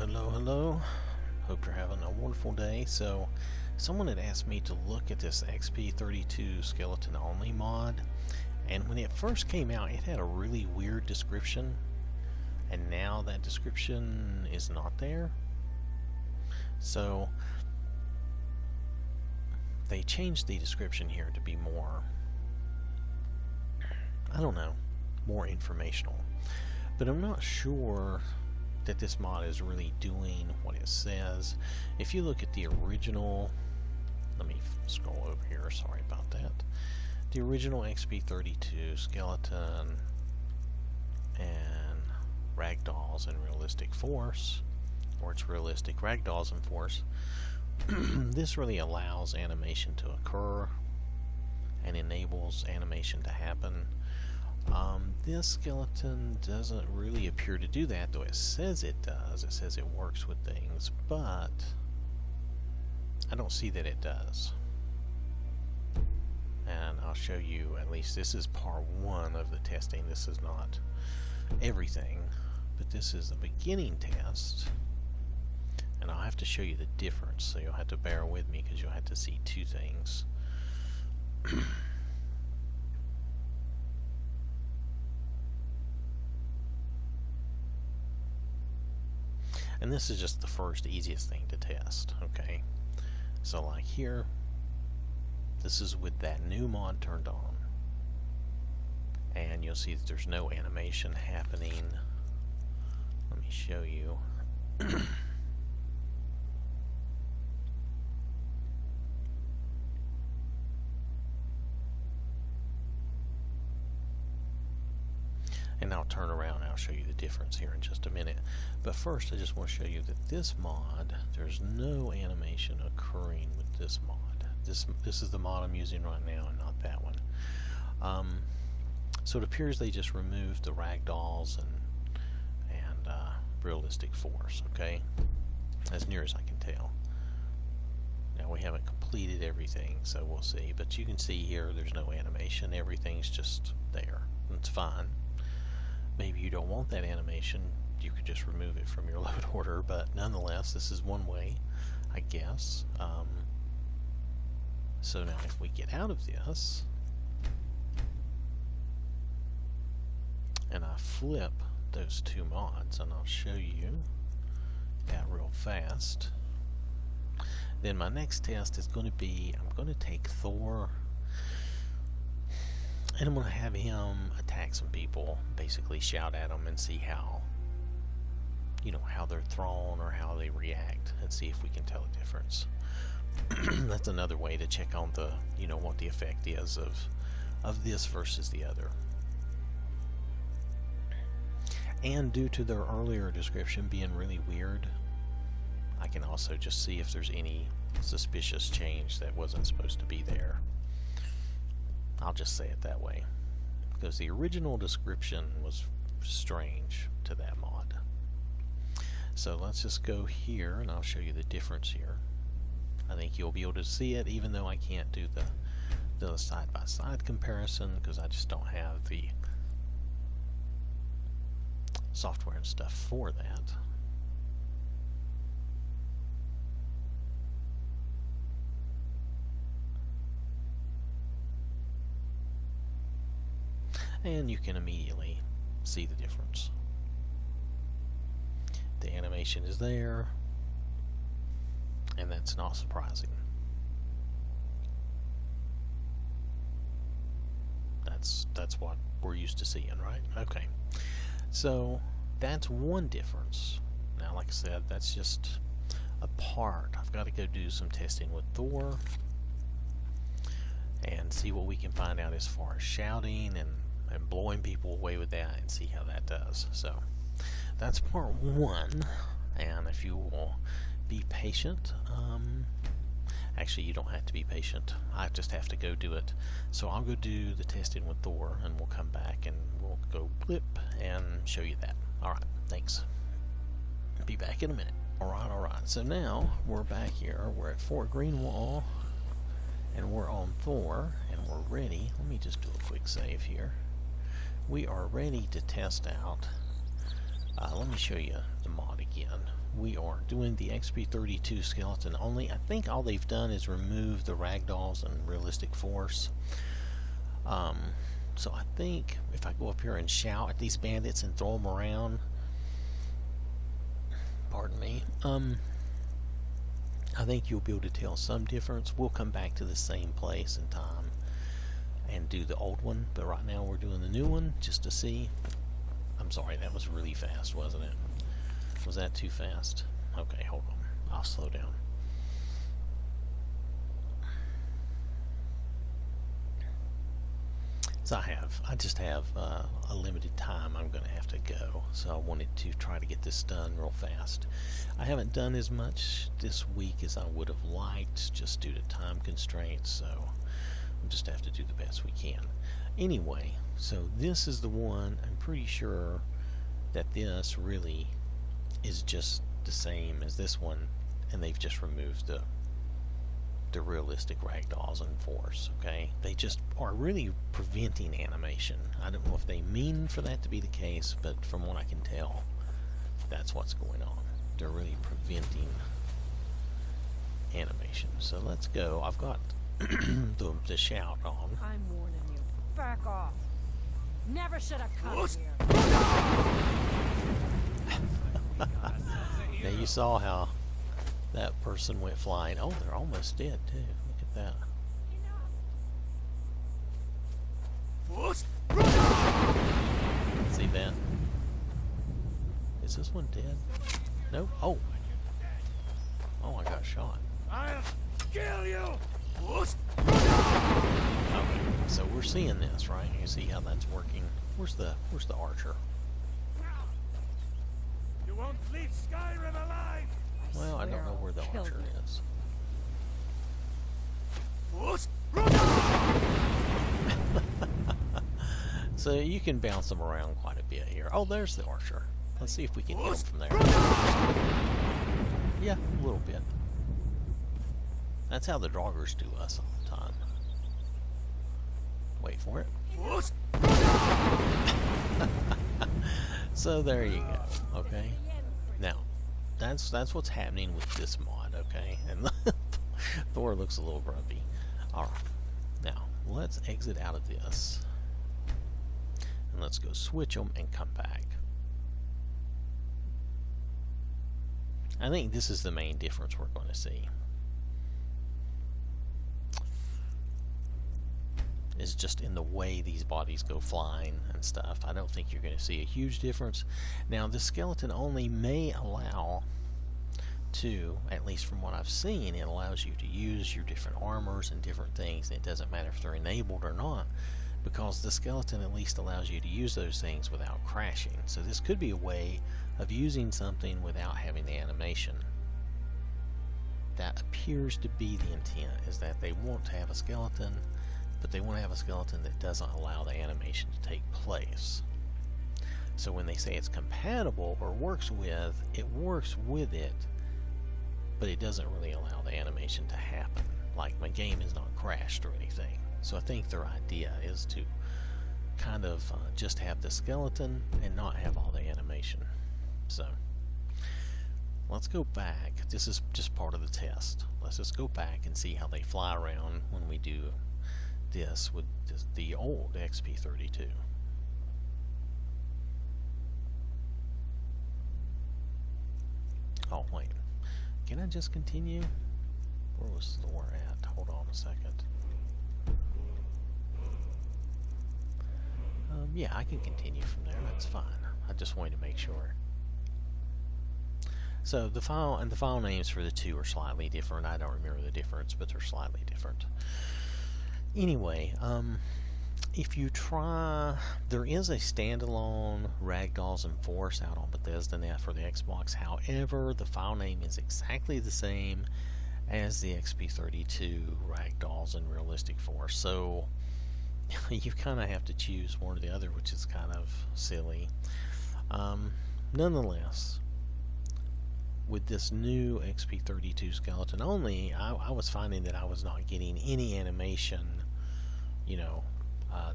Hello, hello. Hope you're having a wonderful day. So, someone had asked me to look at this XP32 skeleton only mod, and when it first came out, it had a really weird description, and now that description is not there. So, they changed the description here to be more, I don't know, more informational. But I'm not sure that this mod is really doing what it says. If you look at the original, let me scroll over here, sorry about that. The original XP32 skeleton and ragdolls and realistic force, or it's realistic ragdolls and force, this really allows animation to occur and enables animation to happen. This skeleton doesn't really appear to do that, though it says it does. It says it works with things, but I don't see that it does. And I'll show you, at least this is part one of the testing. This is not everything, but this is the beginning test. And I'll have to show you the difference, so you'll have to bear with me because you'll have to see two things. And this is just the first easiest thing to test, okay? So like here, this is with that new mod turned on. And you'll see that there's no animation happening. Let me show you. And I'll turn around and I'll show you the difference here in just a minute. But first, I just want to show you that this mod, there's no animation occurring with this mod. This is the mod I'm using right now and not that one. So it appears they just removed the ragdolls and realistic force, okay? As near as I can tell. Now we haven't completed everything, so we'll see. But you can see here there's no animation. Everything's just there. It's fine. Maybe you don't want that animation, you could just remove it from your load order, but nonetheless, this is one way, I guess. So now if we get out of this, and I flip those two mods, and I'll show you that real fast, then my next test is going to be, I'm going to take Thor, and I'm going to have him attack some people, basically shout at them and see how, you know, how they're thrown or how they react, and see if we can tell a difference. That's another way to check on the, you know, what the effect is of this versus the other. And due to their earlier description being really weird, I can also just see if there's any suspicious change that wasn't supposed to be there. I'll just say it that way, because the original description was strange to that mod. So let's just go here and I'll show you the difference here. I think you'll be able to see it, even though I can't do the side-by-side comparison because I just don't have the software and stuff for that. And you can immediately see the difference. The animation is there, and that's not surprising. That's what we're used to seeing, right? Okay, so that's one difference. Now, like I said, that's just a part. I've got to go do some testing with Thor and see what we can find out as far as shouting and blowing people away with that, and see how that does. So that's part one, and if you will be patient, actually you don't have to be patient, I just have to go do it. So I'll go do the testing with Thor, and we'll come back and we'll go blip and show you that. Alright, thanks. Be back in a minute. Alright, so now we're back here, we're at Fort Greenwall, and we're on Thor, and we're ready. Let me just do a quick save here. We are ready to test out Let me show you the mod again. We are doing the XP32 skeleton only. I think all they've done is remove the ragdolls and realistic force. So I think if I go up here and shout at these bandits and throw them around, pardon me, I think you'll be able to tell some difference. We'll come back to the same place in time and do the old one, but right now we're doing the new one just to see. I'm sorry, that was really fast, wasn't it? Was that too fast? Okay, hold on. I'll slow down. So I just have a limited time I'm going to have to go, so I wanted to try to get this done real fast. I haven't done as much this week as I would have liked, just due to time constraints, so we'll just have to do the best we can. Anyway, so this is the one. I'm pretty sure that this really is just the same as this one, and they've just removed the realistic ragdolls and force. Okay, they just are really preventing animation. I don't know if they mean for that to be the case, but from what I can tell, that's what's going on. They're really preventing animation. So let's go. I've got the shout on. I'm warning you. Back off. Never should have come here. Now you saw how that person went flying. Oh, they're almost dead too. Look at that. See that? Is this one dead? Nope. Oh. Oh, I got shot. I'll kill you. Okay, so we're seeing this, right? You see how that's working. Where's the archer? You won't leave Skyrim alive. Well, I don't know where the archer is. So you can bounce them around quite a bit here. Oh, there's the archer. Let's see if we can hit him from there. Yeah, a little bit. That's how the draugrs do us all the time. Wait for it. So there you go. Okay. Now, that's what's happening with this mod. Okay, and Thor looks a little grumpy. All right. Now let's exit out of this, and let's go switch them and come back. I think this is the main difference we're going to see. Is just in the way these bodies go flying and stuff. I don't think you're going to see a huge difference. Now, the skeleton only may allow to, at least from what I've seen, it allows you to use your different armors and different things. It doesn't matter if they're enabled or not, because the skeleton at least allows you to use those things without crashing. So this could be a way of using something without having the animation. That appears to be the intent, is that they want to have a skeleton, but they want to have a skeleton that doesn't allow the animation to take place. So when they say it's compatible or works with it, but it doesn't really allow the animation to happen. Like, my game is not crashed or anything. So I think their idea is to kind of just have the skeleton and not have all the animation. So let's go back. This is just part of the test. Let's just go back and see how they fly around when we do this with the old XP32. Oh wait, can I just continue? Where was Thor at? Hold on a second. Yeah, I can continue from there. That's fine. I just wanted to make sure. So the file names for the two are slightly different. I don't remember the difference, but they're slightly different. Anyway, if you try, there is a standalone Ragdolls and Force out on BethesdaNet for the Xbox. However, the file name is exactly the same as the XP32 Ragdolls and Realistic Force. So you kind of have to choose one or the other, which is kind of silly. Nonetheless, with this new XP32 skeleton only, I was finding that I was not getting any animation, you know,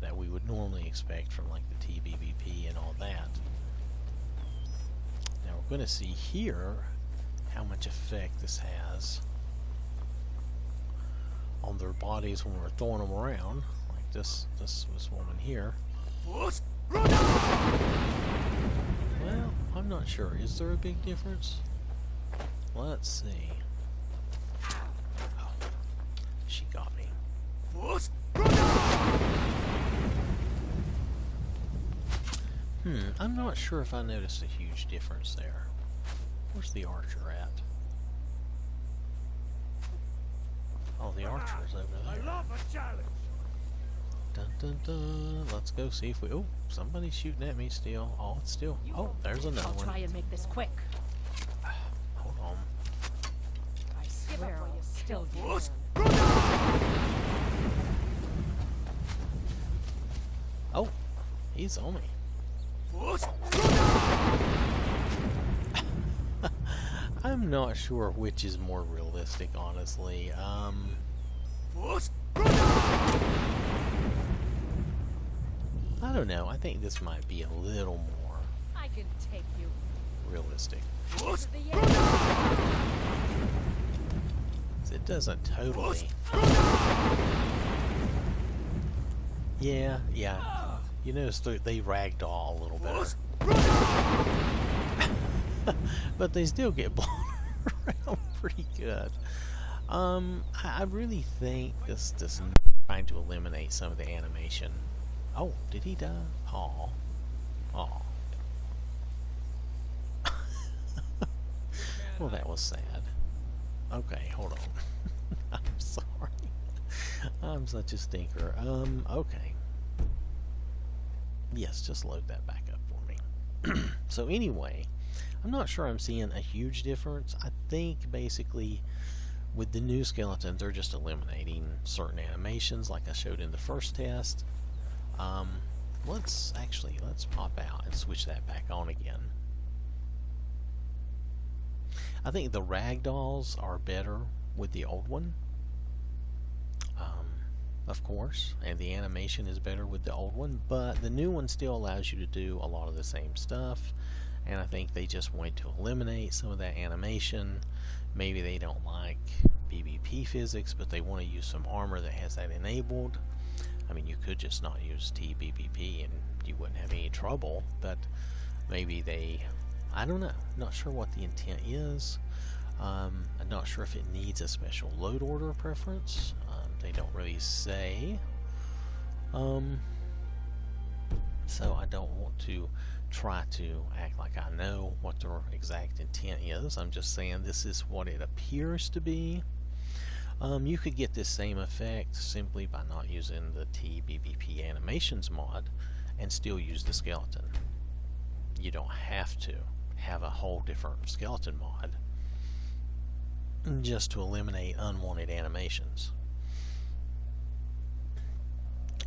that we would normally expect from like the TBBP and all that. going to see here how much effect this has on their bodies when we're throwing them around, like this woman here. Well, I'm not sure. Is there a big difference? Let's see. Oh, she got me. I'm not sure if I noticed a huge difference there. Where's the archer at? Oh, the archer's over there. I love a challenge. Dun dun dun. Let's go see if we. Oh, somebody's shooting at me still. Oh, it's still. Oh, there's another I'll one. try and make this quick. Hold on. I swear I'll still use. Oh, he's on me. I'm not sure which is more realistic, honestly. I don't know. I think this might be a little more I can take you realistic. to the end. It doesn't totally. Yeah. You notice they ragdoll a little better. But they still get blown around pretty good. I really think this trying to eliminate some of the animation. Oh, did he die? Aw. Well, that was sad. Okay, hold on. I'm sorry. I'm such a stinker. Okay. Yes, just load that back up for me. So anyway, I'm not sure I'm seeing a huge difference. I think basically with the new skeletons, they're just eliminating certain animations like I showed in the first test. Let's pop out and switch that back on again. I think the ragdolls are better with the old one, of course, and the animation is better with the old one, but the new one still allows you to do a lot of the same stuff, and I think they just want to eliminate some of that animation. Maybe they don't like BBP physics, but they want to use some armor that has that enabled. I mean, you could just not use TBBP and you wouldn't have any trouble, but maybe they, I don't know, not sure what the intent is. I'm not sure if it needs a special load order preference. They don't really say. So I don't want to try to act like I know what their exact intent is. I'm just saying this is what it appears to be. You could get this same effect simply by not using the TBBP animations mod and still use the skeleton. You don't have to have a whole different skeleton mod just to eliminate unwanted animations.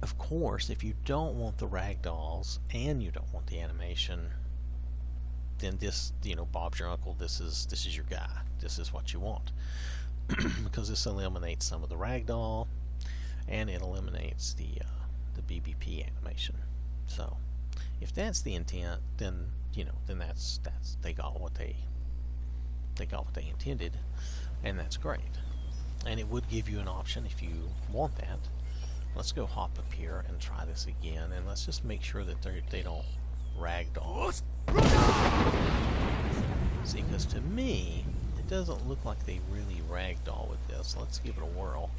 Of course, if you don't want the ragdolls and you don't want the animation, then this, Bob's your uncle. This is your guy. This is what you want. Because this eliminates some of the ragdoll and it eliminates the BBP animation. So if that's the intent, then that's they got what they intended, and that's great. And it would give you an option if you want that. Let's go hop up here and try this again, and let's just make sure that they don't ragdoll. See, because to me, it doesn't look like they really ragdoll with this. Let's give it a whirl.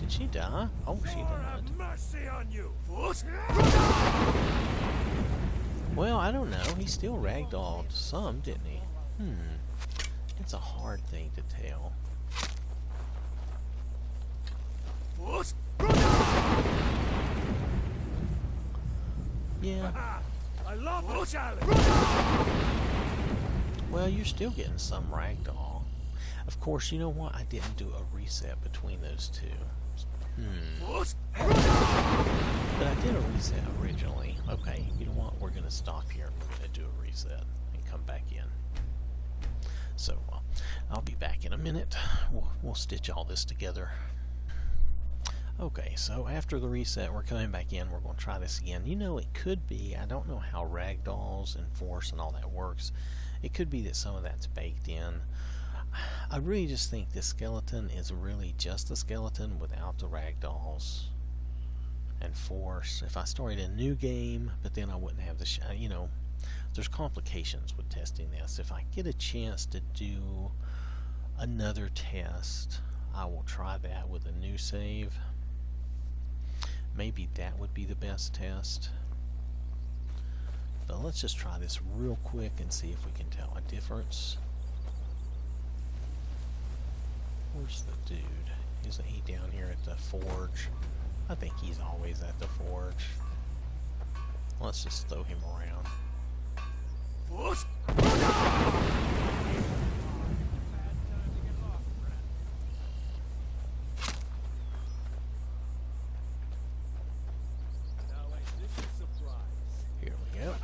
Did she die? Oh, she died. Mercy on you. Well, I don't know. He still ragdolled some, didn't he? It's a hard thing to tell. Yeah. I love a challenge. Well, you're still getting some ragdoll. Of course, you know what? I didn't do a reset between those two. But I did a reset originally. Okay, you know what? We're going to stop here. We're going to do a reset and come back in. So, I'll be back in a minute. We'll stitch all this together. Okay, so after the reset, we're coming back in. We're going to try this again. You know, it could be, I don't know how ragdolls and force and all that works. It could be that some of that's baked in. I really just think this skeleton is really just a skeleton without the ragdolls and force. If I started a new game, but then I wouldn't have the, you know, there's complications with testing this. If I get a chance to do another test, I will try that with a new save. Maybe that would be the best test. But let's just try this real quick and see if we can tell a difference. Where's the dude? Isn't he down here at the forge? I think he's always at the forge. Let's just throw him around. Here we go.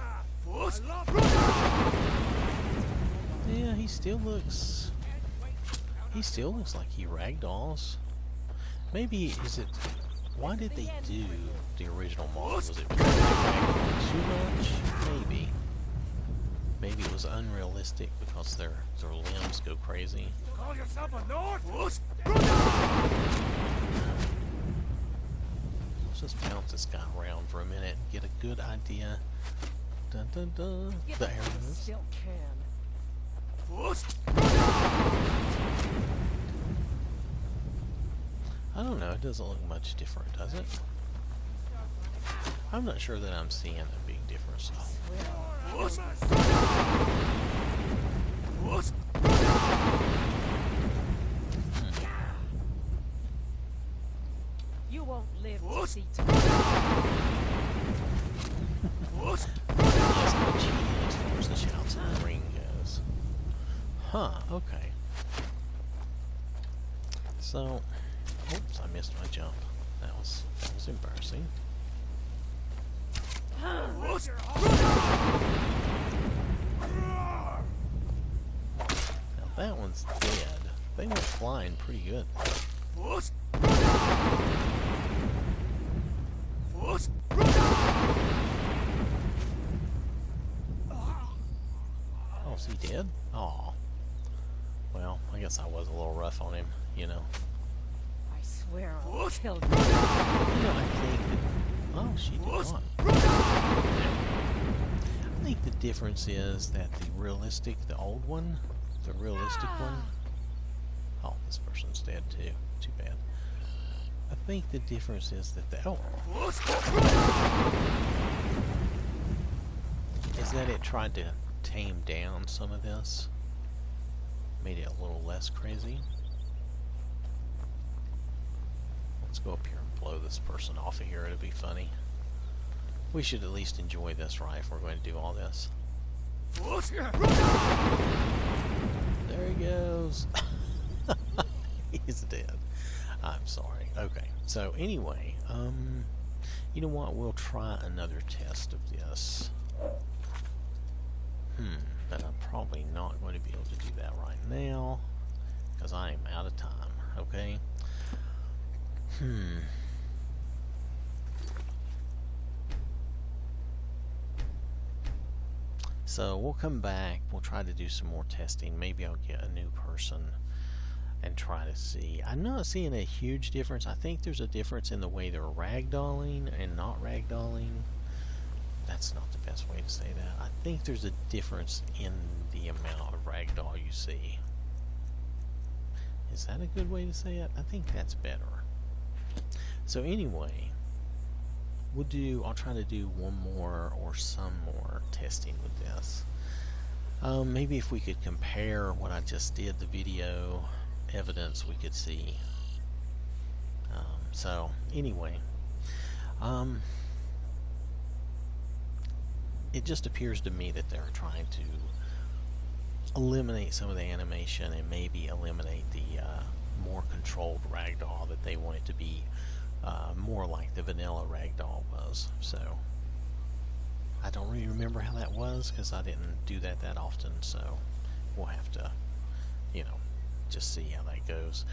Yeah, he still looks like he ragdolls. Maybe, is it, why did they do the original mod? Was it because they ragdolled too much? Maybe. Maybe it was unrealistic because their limbs go crazy. Call yourself a North? Let's just bounce this guy around for a minute, get a good idea. Dun dun dun. There it is. Still can. I don't know, it doesn't look much different, does it? I'm not sure that I'm seeing a big difference. You won't live to see tomorrow. Yes, I'm cheating as far as the shouts in the ring goes. Huh, okay. So, oops, I missed my jump. That was embarrassing. Now that one's dead. They went flying pretty good. Oh, is he dead? Aw. Well, I guess I was a little rough on him, you know. I swear I'll kill you. You know, I think that... Oh, she did not. I think the difference is that the old one, the realistic one... Oh, this person's dead too. Too bad. I think the difference is that is that it tried to tame down some of this. Made it a little less crazy. Let's go up here and blow this person off of here. It'll be funny. We should at least enjoy this, right, if we're going to do all this. There he goes. He's dead. I'm sorry. Okay. So anyway, you know what? We'll try another test of this. But I'm probably not going to be able to do that right now because I am out of time. Okay. So we'll come back. We'll try to do some more testing. Maybe I'll get a new person and try to see. I'm not seeing a huge difference. I think there's a difference in the way they're ragdolling and not ragdolling. That's not the best way to say that. I think there's a difference in the amount of ragdoll you see. Is that a good way to say it? I think that's better. So anyway, I'll try to do one more or some more testing with this. Maybe if we could compare what I just did, the video evidence, we could see. So anyway, it just appears to me that they're trying to eliminate some of the animation and maybe eliminate the more controlled ragdoll, that they want it to be more like the vanilla ragdoll was. So I don't really remember how that was because I didn't do that often, so we'll have to, you know, just see how that goes.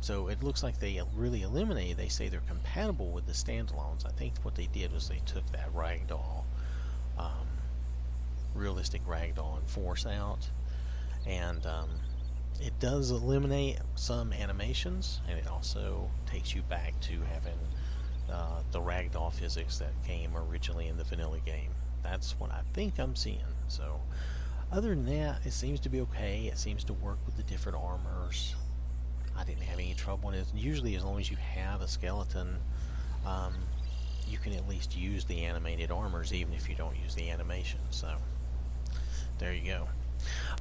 So it looks like they really eliminated. They say they're compatible with the standalones. I think what they did was they took that ragdoll, realistic ragdoll and force out, and it does eliminate some animations, and it also takes you back to having the ragdoll physics that came originally in the vanilla game. That's what I think I'm seeing. So other than that, it seems to be okay. It seems to work with the different armors. I didn't have any trouble in it. Usually, as long as you have a skeleton, you can at least use the animated armors, even if you don't use the animation. So there you go.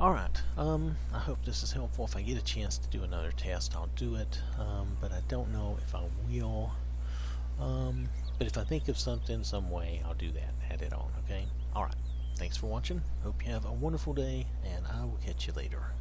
Alright, I hope this is helpful. If I get a chance to do another test, I'll do it, but I don't know if I will. But if I think of something, some way, I'll do that, add it on, okay? Alright, thanks for watching. Hope you have a wonderful day, and I will catch you later.